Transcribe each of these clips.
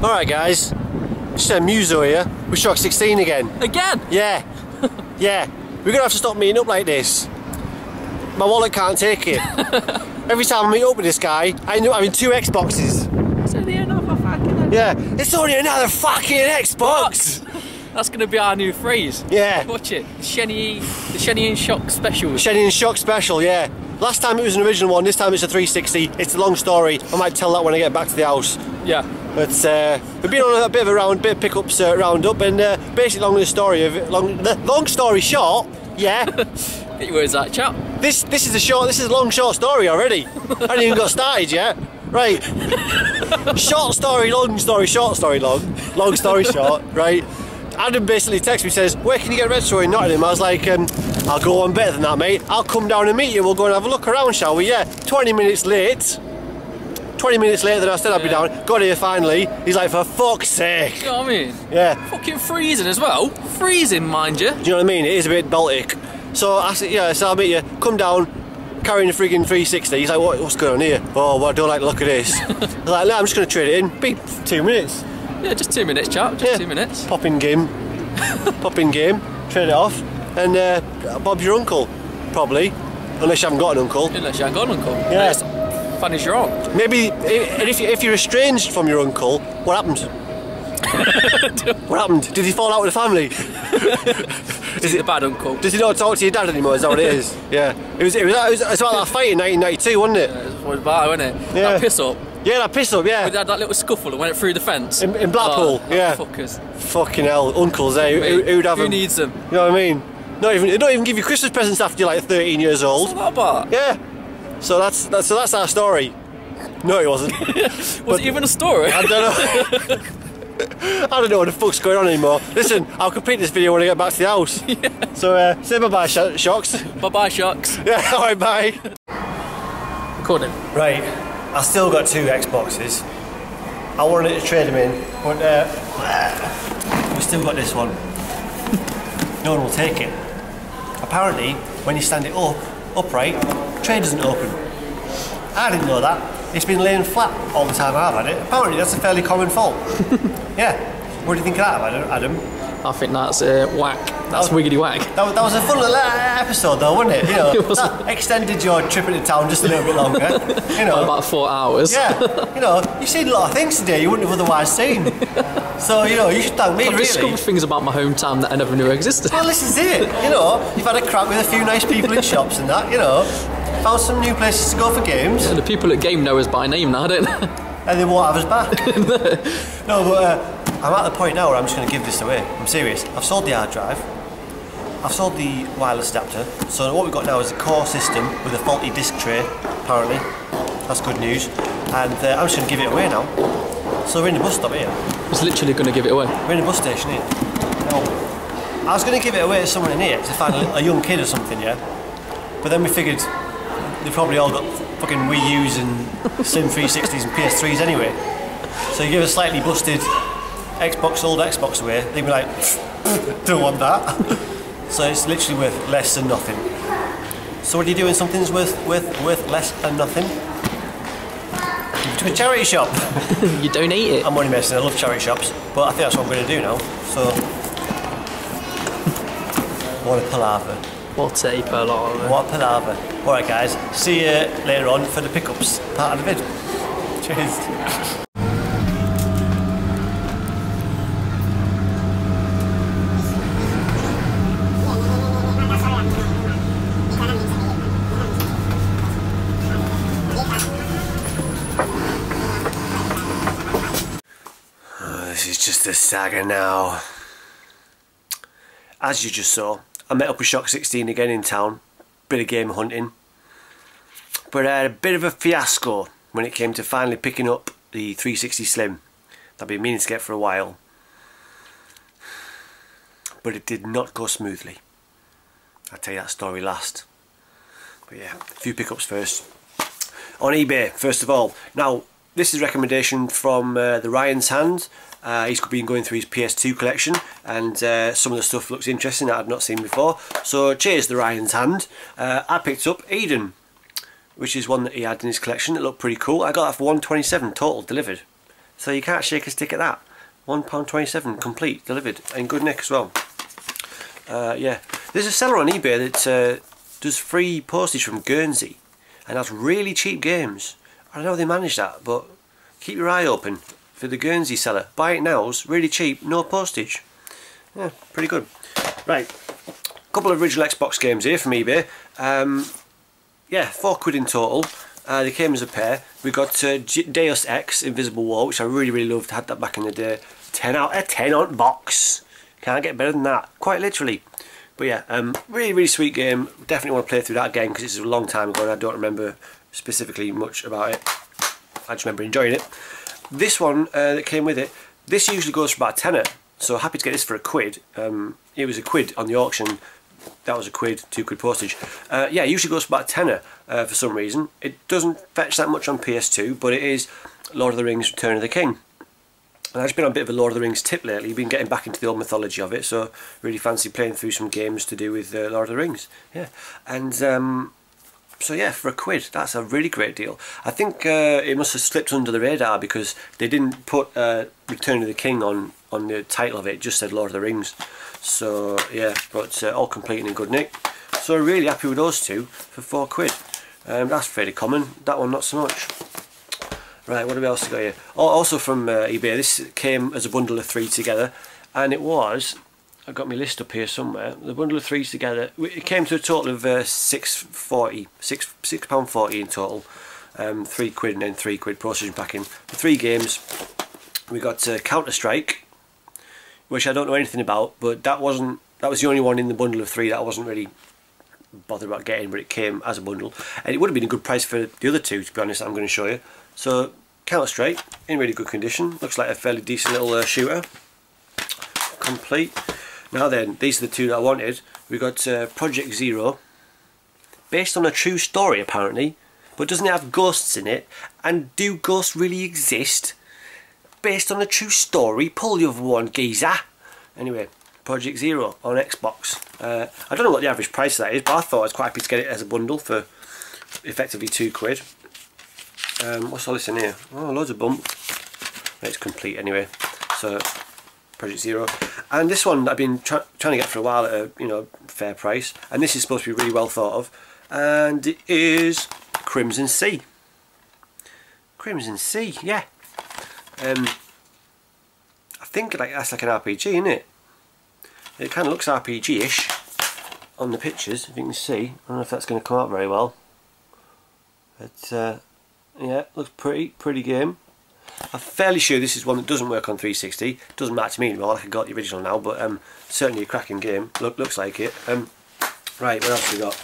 Alright guys, just a Muso here with Shockz 16 again. Again? Yeah. Yeah. We're gonna have to stop meeting up like this. My wallet can't take it. Every time I meet up with this guy, I end up having 2 Xboxes. It's only another fucking... Yeah, it's only another fucking Xbox! That's gonna be our new phrase. Yeah. Watch it. The Shenny and Shockz special. Shenny and Shockz special, yeah. Last time it was an original one, this time it's a 360. It's a long story. I might tell that when I get back to the house. Yeah. But we've been on a bit of a bit of pickups roundup, and basically long story short, yeah. Get your words out, chap. This is a long short story already. I haven't even got started yet. Right. Short story, long story, short story, long story short. Right. Adam basically texts me, says, "Where can you get retro in Nottingham?" I was like, "I'll go one better than that, mate. I'll come down and meet you. We'll go and have a look around, shall we?" Yeah. 20 minutes late. 20 minutes later than I said I'd be down. Got here finally. He's like, "For fuck's sake." You know what I mean? Yeah. Fucking freezing as well. Freezing, mind you. Do you know what I mean? It is a bit Baltic. So I said, "Yeah, so I'll meet you. Come down, carrying a freaking 360. He's like, "What's going on here?" "Oh, well, I don't like the look of this." I was like, "No, I'm just going to trade it in. Be 2 minutes." Yeah, just 2 minutes, chap. Just 2 minutes. Pop in game. Pop in game. Trade it off. And Bob's your uncle, probably. Unless you haven't got an uncle. Unless you haven't got an uncle. Yeah. As fun as your aunt. Maybe if you're estranged from your uncle, what happened? What happened? Did he fall out with the family? Is it the bad uncle? Does he not talk to your dad anymore? Is that what it is? Yeah. It was about that fight in 1992, wasn't it? Yeah, it was bad, wasn't it? Yeah. That piss up. Yeah, that piss up, yeah. We had that little scuffle and went through the fence. In Blackpool, yeah. Fuckers. Fucking hell, uncles, eh? Who'd have Who them? needs them? You know what I mean? They don't even give you Christmas presents after you're like 13 years old. What's that about? Yeah. So that's our story. No, it wasn't. Was it even a story? I don't know. I don't know what the fuck's going on anymore. Listen, I'll complete this video when I get back to the house. Yeah. So say bye-bye, Shockz. Bye-bye, Shockz. Yeah, alright, bye. Recording. Right, I still got 2 Xboxes. I wanted to trade them in, but we still got this one. No one will take it. Apparently, when you stand it upright, trade doesn't open. I didn't know that. It's been laying flat all the time I've had it. Apparently that's a fairly common fault. Yeah. What do you think of that, Adam? I think that's whack. That's wiggity whack. That was a fun little episode though, wasn't it? You know, that extended your trip into town just a little bit longer. You know, about 4 hours. Yeah. You know, you've seen a lot of things today you wouldn't have otherwise seen. So, you know, you should thank me, I've really. discovered things about my hometown that I never knew existed. Well, this is it. You know, you've had a crack with a few nice people in shops and that, you know. Found some new places to go for games. Yeah, the people at Game know us by name now, don't they? And they won't have us back. No, but I'm at the point now where I'm just going to give this away. I'm serious. I've sold the hard drive. I've sold the wireless adapter. So what we've got now is a core system with a faulty disc tray, apparently. That's good news. And I'm just going to give it away now. So we're in the bus stop here. I was literally going to give it away. We're in the bus station here. Now, I was going to give it away to someone in here to find a young kid or something, yeah? But then we figured they've probably all got fucking Wii U's and Slim 360s and PS3s anyway. So you give a slightly busted old Xbox away, they'd be like, don't want that. So it's literally worth less than nothing. So what do you do when something's worth less than nothing? Give it to a charity shop. You donate it. I'm only messing, I love charity shops, but I think that's what I'm going to do now. So, what a palaver. What a palaver. What a palaver. Alright guys, see you later on for the pickups part of the vid. Cheers. This is just a saga now. As you just saw, I met up with Shockz 16 again in town. Bit of game hunting. But I had a bit of a fiasco when it came to finally picking up the 360 Slim that I've been meaning to get for a while. But it did not go smoothly. I'll tell you that story last. But yeah, a few pickups first. On eBay, first of all. Now, this is a recommendation from the Ryan's Hand. He's been going through his PS2 collection, and some of the stuff looks interesting that I've not seen before. So cheers, the Ryan's Hand. I picked up Eden, which is one that he had in his collection. It looked pretty cool. I got that for 127 total delivered. So you can't shake a stick at that. £1.27 complete, delivered, in good nick as well. Yeah, there's a seller on eBay that does free postage from Guernsey and has really cheap games. I don't know how they manage that, but keep your eye open for the Guernsey seller. Buy it now, it's really cheap, no postage. Yeah, pretty good. Right, a couple of original Xbox games here from eBay. Yeah, £4 in total. They came as a pair. We got Deus Ex Invisible War, which I really loved. Had that back in the day. 10 out of 10 on box. Can't get better than that, quite literally. But yeah, really sweet game. Definitely want to play through that again because it's a long time ago and I don't remember specifically much about it. I just remember enjoying it. This one that came with it, this usually goes for about a tenner. So happy to get this for £1. It was £1 on the auction. That was £1, £2 postage. Yeah, it usually goes for about a tenner for some reason. It doesn't fetch that much on PS2, but it is Lord of the Rings Return of the King. And I've just been on a bit of a Lord of the Rings tip lately, been getting back into the old mythology of it, so really fancy playing through some games to do with Lord of the Rings. Yeah, and so yeah, for £1, that's a really great deal. I think it must have slipped under the radar because they didn't put Return of the King on the title of it, it just said Lord of the Rings. So yeah, but all complete and in good nick. So really happy with those two for £4. That's fairly common, that one not so much. Right, what have we else got here? Oh, also from eBay, this came as a bundle of 3 together, and it was, I've got my list up here somewhere, the bundle of 3 together, it came to a total of £6.40 in total, £3 and then £3 postage packing. For 3 games, we got Counter-Strike, which I don't know anything about, but that was the only one in the bundle of 3 that I wasn't really bothered about getting, but it came as a bundle, and it would have been a good price for the other 2, to be honest. I'm going to show you. So Counter-Strike in really good condition, looks like a fairly decent little shooter, complete. Now then, these are the 2 that I wanted. We got Project Zero, based on a true story apparently, but doesn't it have ghosts in it? And do ghosts really exist? Based on a true story, pull the other one, geezer. Anyway, Project Zero on Xbox. I don't know what the average price of that is, but I thought I was quite happy to get it as a bundle for effectively £2. What's all this in here? Oh, loads of bump. It's complete anyway. So Project Zero, and this one I've been trying to get for a while at a fair price, and this is supposed to be really well thought of, and it is Crimson Sea. Crimson Sea, yeah. I think that's like an RPG, isn't it? It kind of looks RPG-ish on the pictures, if you can see. I don't know if that's going to come out very well, but yeah, looks pretty game. I'm fairly sure this is one that doesn't work on 360. Doesn't matter to me anymore, I got the original now, but certainly a cracking game. Looks like it. Right, what else we got?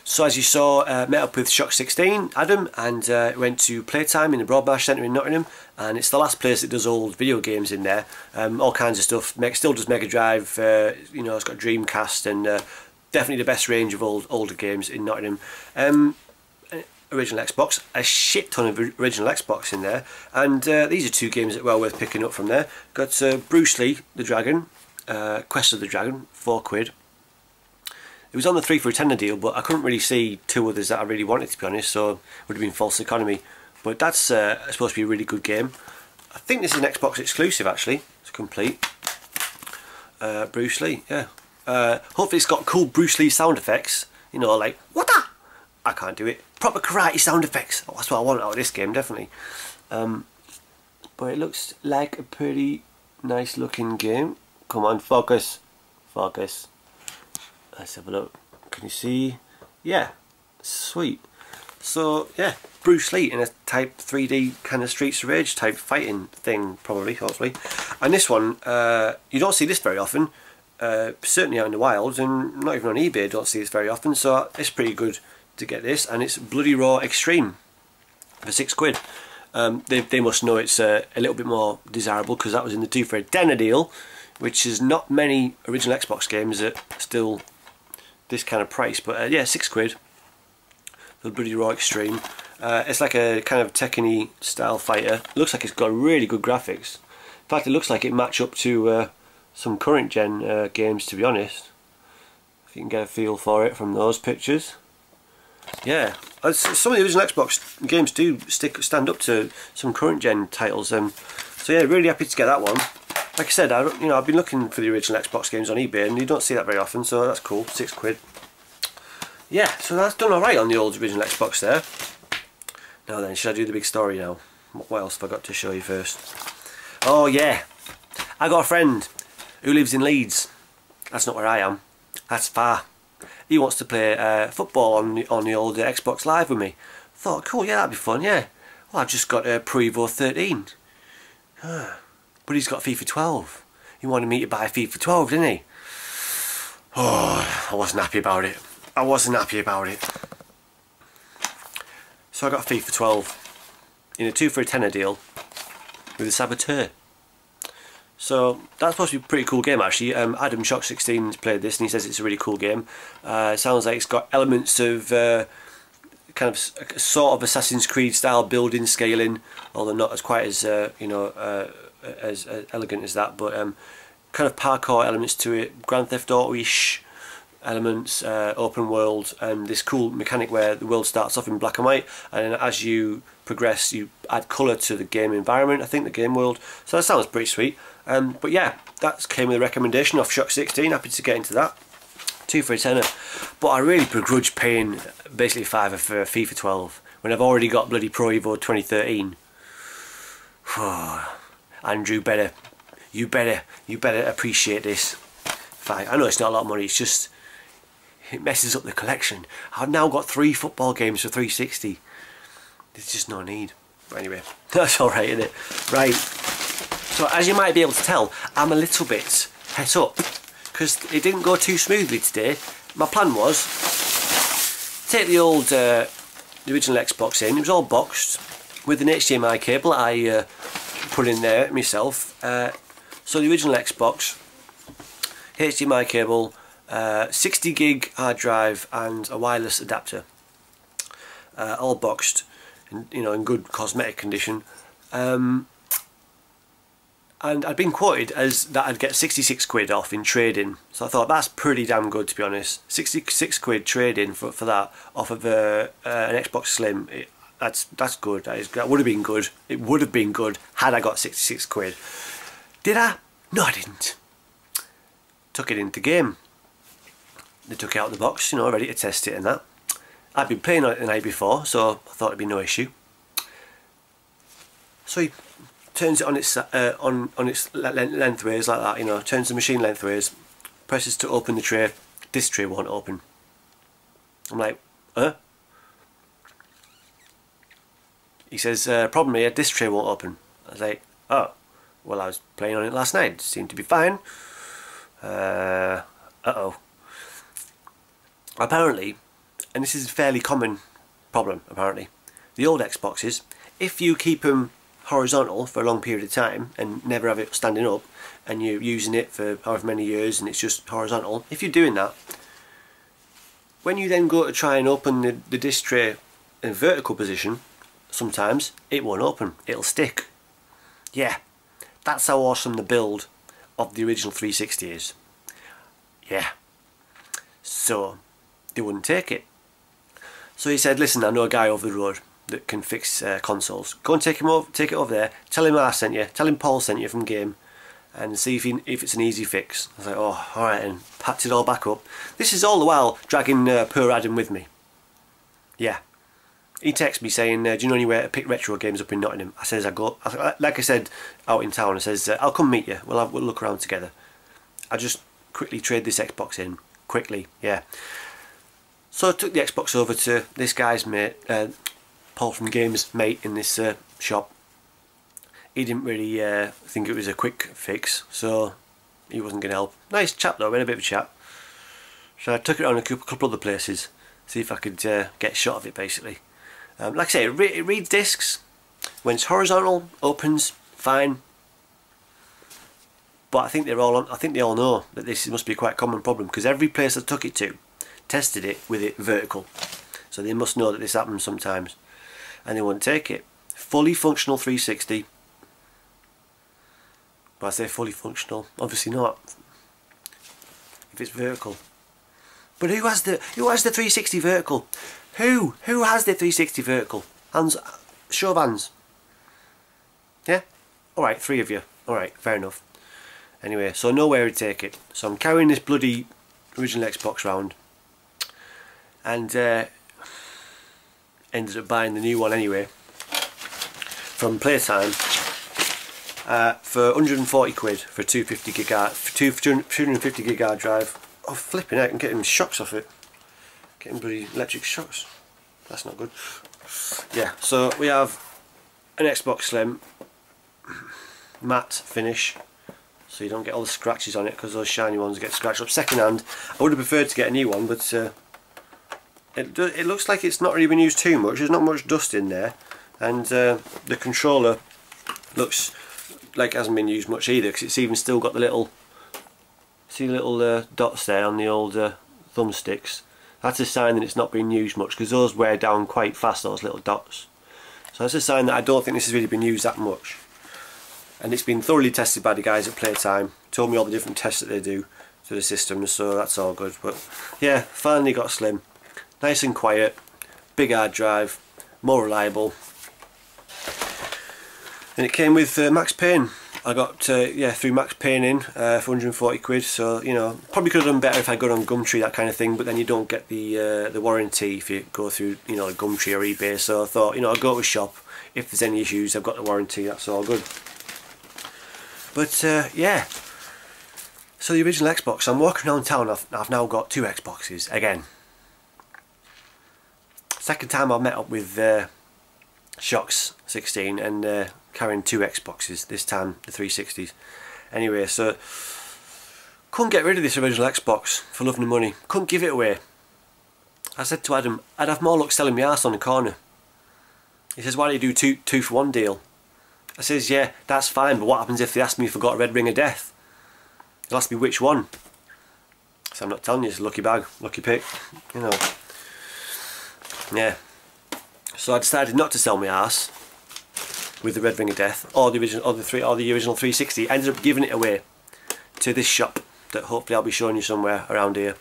So as you saw, met up with Shockz 16, Adam, and went to Playtime in the Broadmarsh Centre in Nottingham, and it's the last place that does old video games in there. All kinds of stuff. Still does Mega Drive. It's got Dreamcast, and definitely the best range of older games in Nottingham. Original Xbox, a shit ton of original Xbox in there, and these are 2 games that are well worth picking up from there. Got Bruce Lee the Dragon, Quest of the Dragon, £4. It was on the 3 for a tenner deal, but I couldn't really see 2 others that I really wanted, to be honest, so it would have been false economy. But that's supposed to be a really good game. I think this is an Xbox exclusive actually. It's complete. Bruce Lee, yeah. Hopefully it's got cool Bruce Lee sound effects, like what the? I can't do it. Proper karate sound effects. Oh, that's what I want out of this game, definitely. But it looks like a pretty nice looking game. Come on, focus. Focus. Let's have a look. Can you see? Yeah. Sweet. So, yeah. Bruce Lee in a type 3D kind of Streets of Rage type fighting thing, probably, hopefully. And this one, you don't see this very often. Certainly out in the wild, and not even on eBay don't see this very often, so it's pretty good to get this, and it's Bloody Raw Extreme for £6. They must know it's a little bit more desirable because that was in the 2 for a tenner deal, which is not many original Xbox games that still this kind of price, but yeah, £6 for Bloody Raw Extreme. It's like a kind of Tekken-y style fighter. It looks like it's got really good graphics. In fact, it looks like it match up to some current gen games, to be honest, if you can get a feel for it from those pictures. yeah, some of the original Xbox games do stand up to some current gen titles. So yeah, really happy to get that one. Like I said, I've been looking for the original Xbox games on eBay, and you don't see that very often, so that's cool. £6. Yeah, so that's done alright on the old original Xbox there. Now then, should I do the big story now? What else have I got to show you first? Oh yeah, I got a friend who lives in Leeds. That's not where I am. That's far. He wants to play football on the old Xbox Live with me. Thought, cool, yeah, that'd be fun, yeah. Well, I've just got Pro Evo 13. But he's got FIFA 12. He wanted me to buy FIFA 12, didn't he? Oh, I wasn't happy about it. I wasn't happy about it. So I got FIFA 12 in a 2 for a tenner deal with a Saboteur. So that's supposed to be a pretty cool game actually. Adam Shockz16 has played this and he says it's a really cool game. It sounds like it's got elements of kind of sort of Assassin's Creed style building, scaling, although not as quite as as elegant as that, but kind of parkour elements to it, Grand Theft Auto-ish elements, open world, and this cool mechanic where the world starts off in black and white, and then as you progress you add colour to the game environment, I think, the game world. So that sounds pretty sweet. But yeah, that came with a recommendation off Shockz16. Happy to get into that. 2 for a tenner. But I really begrudge paying basically £5 for FIFA 12 when I've already got bloody Pro Evo 2013. Andrew, you better appreciate this. I know it's not a lot of money, it's just, it messes up the collection. I've now got 3 football games for 360. There's just no need. But anyway, that's alright, isn't it? Right. So as you might be able to tell, I'm a little bit het up because it didn't go too smoothly today. My plan was take the old the original Xbox in. It was all boxed with an HDMI cable I put in there myself. So the original Xbox, HDMI cable, 60 gig hard drive and a wireless adapter, all boxed, in good cosmetic condition. And I'd been quoted as that I'd get 66 quid off in trade-in, so I thought that's pretty damn good, to be honest. 66 quid trade-in for that off of an Xbox Slim. That's good. That would have been good. It would have been good had I got 66 quid. Did I? No, I didn't. Took it into game. They took it out of the box, ready to test it and that. I'd been playing on it the night before, so I thought it'd be no issue. So he turns it on its lengthways like that, turns the machine lengthways, presses to open the tray. This tray won't open. I'm like, huh? He says, problem here, this tray won't open. I was like, oh, well, I was playing on it last night, it seemed to be fine. Uh-oh. Apparently, and this is a fairly common problem apparently, the old Xboxes, if you keep them horizontal for a long period of time and never have it standing up, and you're using it for however many years and it's just horizontal, if you're doing that, when you then go to try and open the disc tray in vertical position, sometimes it won't open, it'll stick. Yeah, that's how awesome the build of the original 360 is. Yeah, so they wouldn't take it. So he said, listen, I know a guy over the road that can fix consoles. Go and take it over there. Tell him I sent you. Tell him Paul sent you from Game, and see if it's an easy fix. I was like, oh, all right, and packed it all back up. This is all the while dragging poor Adam with me. Yeah, he texts me saying, do you know anywhere to pick retro games up in Nottingham? I says, like I said out in town, I says, I'll come meet you. We'll look around together. I just quickly trade this Xbox in. Quickly, yeah. So I took the Xbox over to this guy's mate, Paul from Games' mate in this shop. He didn't really think it was a quick fix, so he wasn't going to help. Nice chap though, we had a bit of a chat. So I took it on a couple other places, see if I could get a shot of it basically. Like I say, it reads discs. When it's horizontal, opens, fine. But I think they all know that this must be a quite common problem, because every place I took it to tested it with it vertical. So they must know that this happens sometimes. And they won't take it. Fully functional 360. But I say fully functional, obviously not. If it's vertical. But who has the 360 vertical? Who has the 360 vertical? Hands, show of hands. Yeah? Alright, 3 of you. Alright, fair enough. Anyway, so nowhere to take it. So I'm carrying this bloody original Xbox round. And ended up buying the new one anyway. From Playtime. For 140 quid for a 250 gig hard drive. Oh flipping heck, I'm getting shocks off it. Getting bloody electric shocks. That's not good. Yeah, so we have an Xbox Slim matte finish, so you don't get all the scratches on it, because those shiny ones get scratched up. Second hand, I would have preferred to get a new one, but it looks like it's not really been used too much. There's not much dust in there, and the controller looks like it hasn't been used much either, because it's even still got the little, see the little dots there on the old thumbsticks. That's a sign that it's not been used much, because those wear down quite fast, those little dots. So that's a sign that I don't think this has really been used that much. And it's been thoroughly tested by the guys at Playtime. Told me all the different tests that they do to the systems, so that's all good. But yeah, finally got a Slim. Nice and quiet, big hard drive, more reliable. And it came with Max Payne. I got yeah, through Max Payne in for 140 quid. So you know, probably could have done better if I'd gone on Gumtree, that kind of thing. But then you don't get the warranty if you go through, you know, Gumtree or eBay. So I thought, you know, I'll go to a shop. If there's any issues, I've got the warranty. That's all good. But yeah, so the original Xbox, I'm walking around town, I've now got 2 Xboxes again. Second time I've met up with Shockz 16 and carrying 2 Xboxes, this time the 360s. Anyway, so couldn't get rid of this original Xbox for love nor money, couldn't give it away. I said to Adam, I'd have more luck selling my arse on the corner. He says, why don't you do two for one deal? I says, yeah, that's fine, but what happens if they ask me if I got a red ring of death? They'll ask me which one. So I'm not telling you, it's a lucky bag, lucky pick, you know. Yeah. So I decided not to sell my arse with the red ring of death, or the original 360. I ended up giving it away to this shop that hopefully I'll be showing you somewhere around here.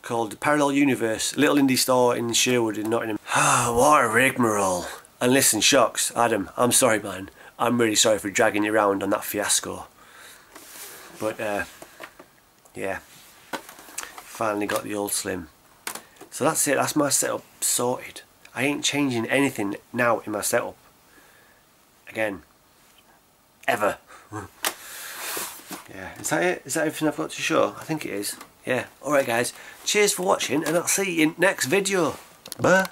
Called Parallel Universe, a little indie store in Sherwood in Nottingham. What a rigmarole. And listen, Shockz, Adam, I'm sorry man, I'm really sorry for dragging you around on that fiasco. But yeah, finally got the old Slim. So that's it, that's my setup sorted. I ain't changing anything now in my setup. Again. Ever. Yeah, is that it? Is that everything I've got to show? I think it is. Yeah, alright guys, cheers for watching and I'll see you in next video. Bye.